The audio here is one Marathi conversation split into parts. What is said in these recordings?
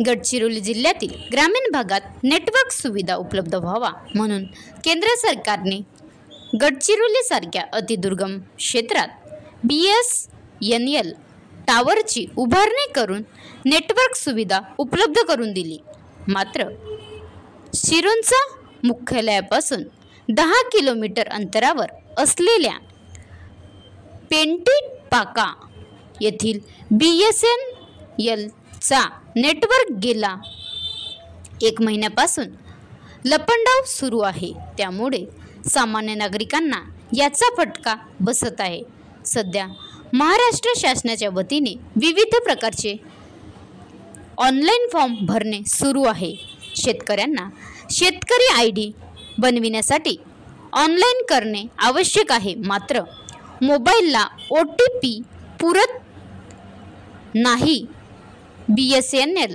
गडचिरोली जिल्ह्यातील ग्रामीण भागात नेटवर्क सुविधा उपलब्ध व्हावा म्हणून केंद्र सरकारने गडचिरोलीसारख्या अतिदुर्गम क्षेत्रात BSNL टावरची उभारणी करून नेटवर्क सुविधा उपलब्ध करून दिली। मात्र सिरोंचा मुख्यालयापासून 10 किलोमीटर अंतरावर असलेल्या पेंटीपाका येथील BSNL चा नेटवर्क गेला 1 महिन्यापासून लपंडाव सुरू आहे। त्यामुळे सामान्य नागरिकांना याचा फटका बसत आहे। सध्या महाराष्ट्र शासनाच्या वतीने विविध प्रकारचे ऑनलाइन फॉर्म भरणे सुरू आहे। शेतकऱ्यांना शेतकरी ID बनविण्यासाठी ऑनलाइन करणे आवश्यक आहे। मात्र मोबाईलला OTP पुरत नाही। BSNL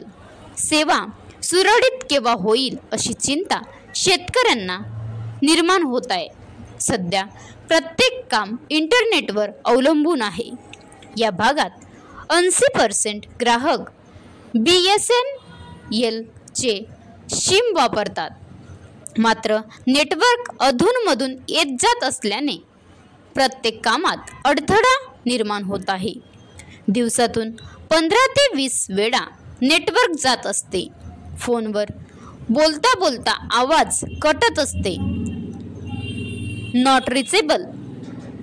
सेवा सुरळीत केव्हा होईल अशी चिंता शेतकऱ्यांना निर्माण होत आहे। सध्या प्रत्येक काम इंटरनेटवर अवलंबून आहे। या भागात 80% ग्राहक BSNL चे सिम वापरतात। मात्र नेटवर्क अधूनमधून येत जात असल्याने प्रत्येक कामात अडथळा निर्माण होत आहे। दिवसातून 15 ते 20 वेळा नेटवर्क जात असते। फोनवर बोलता बोलता आवाज कटत असते। नॉट रिचेबल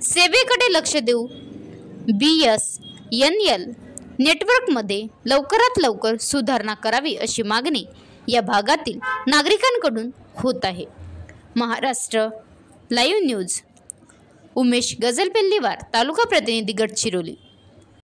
सेवेकडे लक्ष देऊ BSNL नेटवर्कमध्ये लवकरात लवकर सुधारणा करावी अशी मागणी या भागातील नागरिकांकडून होत आहे। महाराष्ट्र लाईव्ह न्यूज उमेश गजलपेल्लीवार, तालुका प्रतिनिधी, गडचिरोली।